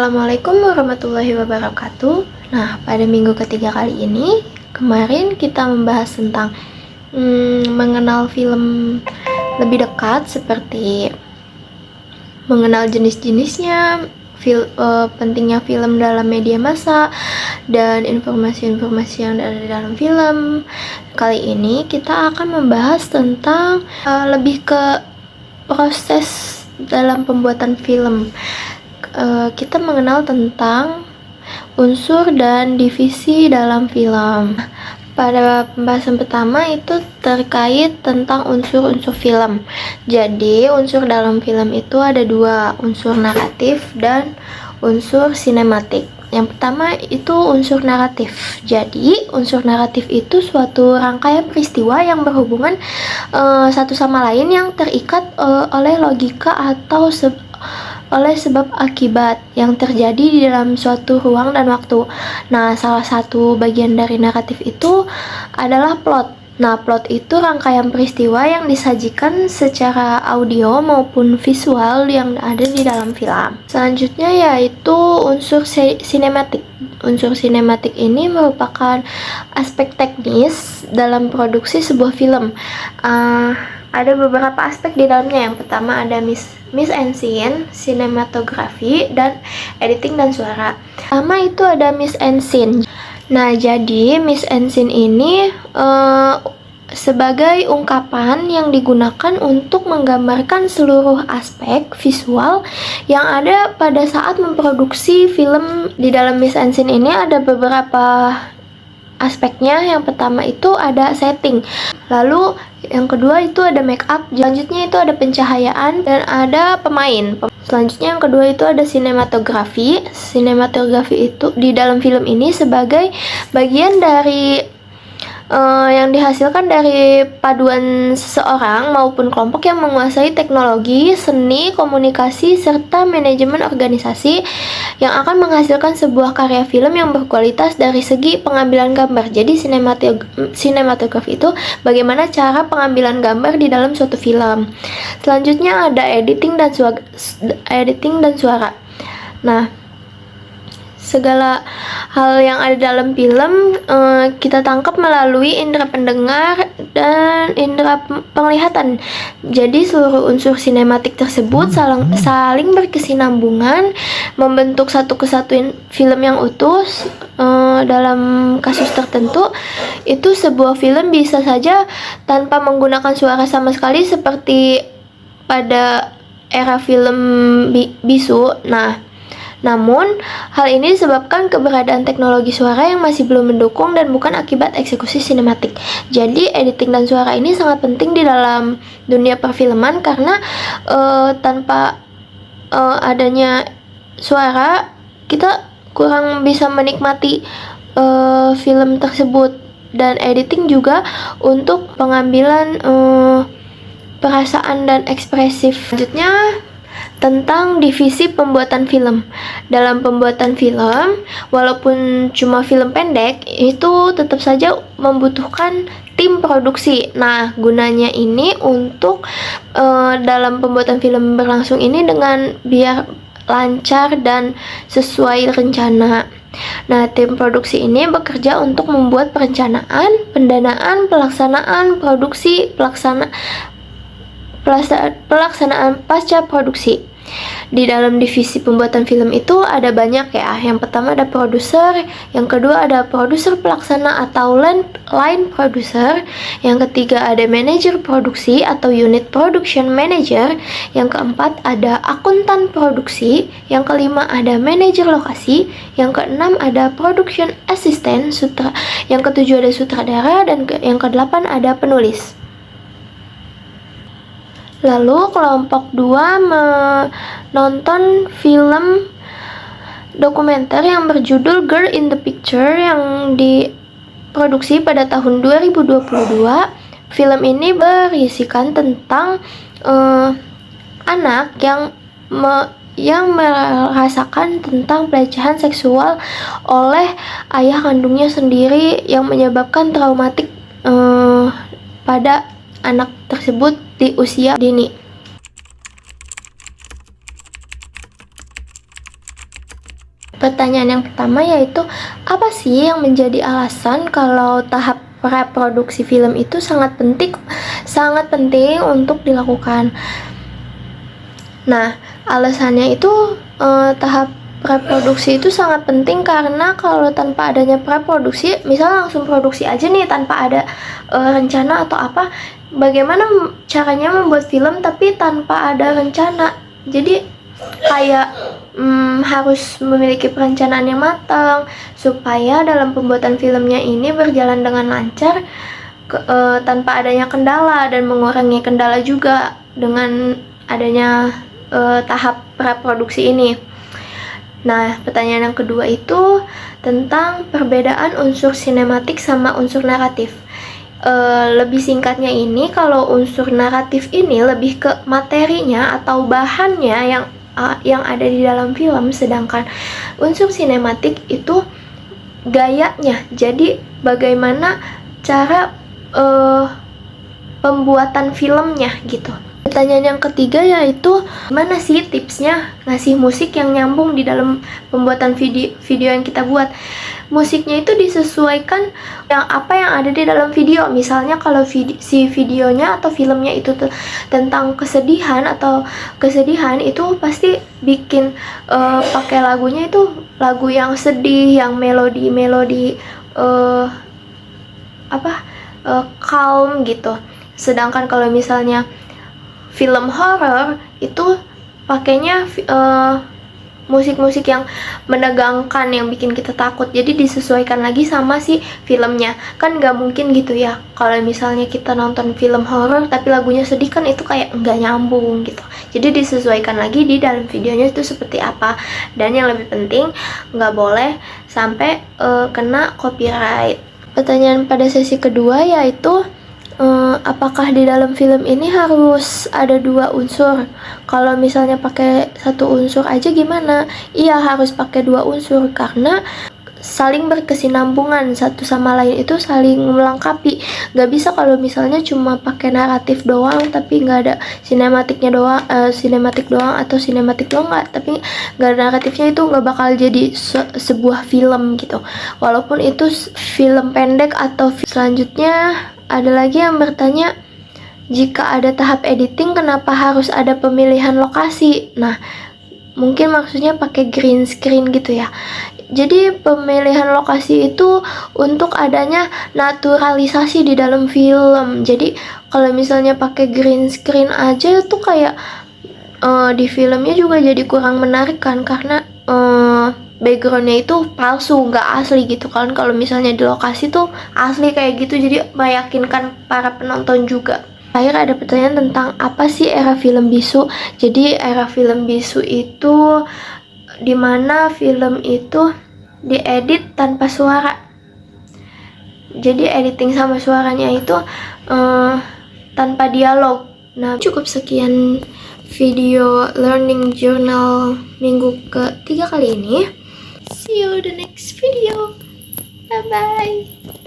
Assalamualaikum warahmatullahi wabarakatuh. Nah, pada minggu ketiga kali ini, kemarin kita membahas tentang mengenal film lebih dekat, seperti mengenal jenis-jenisnya, pentingnya film dalam media massa, dan informasi-informasi yang ada di dalam film. Kali ini kita akan membahas tentang lebih ke proses dalam pembuatan film. Kita mengenal tentang unsur dan divisi dalam film. Pada pembahasan pertama itu terkait tentang unsur-unsur film. Jadi unsur dalam film itu ada dua, unsur naratif dan unsur sinematik. Yang pertama itu unsur naratif. Jadi unsur naratif itu suatu rangkaian peristiwa yang berhubungan satu sama lain, yang terikat oleh logika atau oleh sebab akibat yang terjadi di dalam suatu ruang dan waktu. Nah, salah satu bagian dari naratif itu adalah plot. Nah, plot itu rangkaian peristiwa yang disajikan secara audio maupun visual yang ada di dalam film. Selanjutnya yaitu unsur sinematik. Unsur sinematik ini merupakan aspek teknis dalam produksi sebuah film. Ada beberapa aspek di dalamnya. Yang pertama ada mise en scene, sinematografi, dan editing dan suara. Pertama itu ada mise en scene. Nah, jadi mise en scene ini sebagai ungkapan yang digunakan untuk menggambarkan seluruh aspek visual yang ada pada saat memproduksi film. Di dalam mise en scene ini ada beberapa aspeknya. Yang pertama itu ada setting, lalu yang kedua itu ada make up, selanjutnya itu ada pencahayaan, dan ada pemain. Selanjutnya yang kedua itu ada sinematografi. Sinematografi itu di dalam film ini sebagai bagian dari yang dihasilkan dari paduan seseorang maupun kelompok yang menguasai teknologi, seni, komunikasi, serta manajemen organisasi yang akan menghasilkan sebuah karya film yang berkualitas dari segi pengambilan gambar. Jadi sinematografi itu bagaimana cara pengambilan gambar di dalam suatu film. Selanjutnya ada editing dan suara. Nah, segala hal yang ada dalam film kita tangkap melalui indera pendengar dan indera penglihatan. Jadi seluruh unsur sinematik tersebut saling berkesinambungan, membentuk satu kesatuan film yang utuh. Dalam kasus tertentu itu sebuah film bisa saja tanpa menggunakan suara sama sekali, seperti pada era film bisu. Namun, hal ini disebabkan keberadaan teknologi suara yang masih belum mendukung dan bukan akibat eksekusi sinematik. Jadi, editing dan suara ini sangat penting di dalam dunia perfilman, karena tanpa adanya suara, kita kurang bisa menikmati film tersebut. Dan editing juga untuk pengambilan perasaan dan ekspresif. Selanjutnya, tentang divisi pembuatan film. Dalam pembuatan film, walaupun cuma film pendek, itu tetap saja membutuhkan tim produksi. Nah, gunanya ini untuk dalam pembuatan film berlangsung ini dengan biar lancar dan sesuai rencana. Nah, tim produksi ini bekerja untuk membuat perencanaan, pendanaan, pelaksanaan produksi, pelaksanaan pasca produksi. Di dalam divisi pembuatan film itu ada banyak ya. Yang pertama ada produser, yang kedua ada produser pelaksana atau line producer, yang ketiga ada manajer produksi atau unit production manager, yang keempat ada akuntan produksi, yang kelima ada manajer lokasi, yang keenam ada production assistant, yang ketujuh ada sutradara, dan yang kedelapan ada penulis. Lalu kelompok 2 menonton film dokumenter yang berjudul Girl in the Picture yang diproduksi pada tahun 2022. Film ini berisikan tentang anak yang merasakan tentang pelecehan seksual oleh ayah kandungnya sendiri, yang menyebabkan traumatik pada anak tersebut di usia dini. Pertanyaan yang pertama yaitu, apa sih yang menjadi alasan kalau tahap praproduksi film itu sangat penting untuk dilakukan? Nah, alasannya itu tahap praproduksi itu sangat penting karena kalau tanpa adanya praproduksi, misal langsung produksi aja nih tanpa ada rencana atau apa, bagaimana caranya membuat film tapi tanpa ada rencana? Jadi kayak harus memiliki perencanaan yang matang supaya dalam pembuatan filmnya ini berjalan dengan lancar tanpa adanya kendala, dan mengurangi kendala juga dengan adanya tahap praproduksi ini. Nah, pertanyaan yang kedua itu tentang perbedaan unsur sinematik sama unsur naratif. Lebih singkatnya ini, kalau unsur naratif ini lebih ke materinya atau bahannya yang ada di dalam film, sedangkan unsur sinematik itu gayanya. Jadi bagaimana cara pembuatan filmnya gitu. Pertanyaan yang ketiga yaitu, gimana sih tipsnya ngasih musik yang nyambung di dalam pembuatan video yang kita buat? Musiknya itu disesuaikan apa yang ada di dalam video. Misalnya kalau si videonya atau filmnya itu tentang kesedihan itu pasti bikin pakai lagunya itu lagu yang sedih, yang melodi calm gitu. Sedangkan kalau misalnya film horor itu pakainya musik-musik yang menegangkan, yang bikin kita takut. Jadi disesuaikan lagi sama si filmnya. Kan nggak mungkin gitu ya, kalau misalnya kita nonton film horor tapi lagunya sedih, kan itu kayak nggak nyambung gitu. Jadi disesuaikan lagi di dalam videonya itu seperti apa. Dan yang lebih penting, nggak boleh sampai kena copyright. Pertanyaan pada sesi kedua yaitu, apakah di dalam film ini harus ada 2 unsur? Kalau misalnya pakai 1 unsur aja gimana? Iya, harus pakai 2 unsur karena saling berkesinambungan, satu sama lain itu saling melengkapi. Gak bisa kalau misalnya cuma pakai naratif doang tapi nggak ada sinematik doang atau sinematik doang tapi nggak ada naratifnya, itu nggak bakal jadi sebuah film gitu. Walaupun itu film pendek atau selanjutnya. Ada lagi yang bertanya, jika ada tahap editing kenapa harus ada pemilihan lokasi? Nah, mungkin maksudnya pakai green screen gitu ya. Jadi pemilihan lokasi itu untuk adanya naturalisasi di dalam film. Jadi kalau misalnya pakai green screen aja tuh kayak di filmnya juga jadi kurang menarik kan, karena backgroundnya itu palsu, nggak asli gitu kan. Kalau misalnya di lokasi tuh asli kayak gitu, jadi meyakinkan para penonton juga. Akhir ada pertanyaan tentang apa sih era film bisu. Jadi era film bisu itu dimana film itu diedit tanpa suara. Jadi editing sama suaranya itu tanpa dialog. Nah, cukup sekian video learning journal minggu ke-3 kali ini. See you the next video. Bye bye.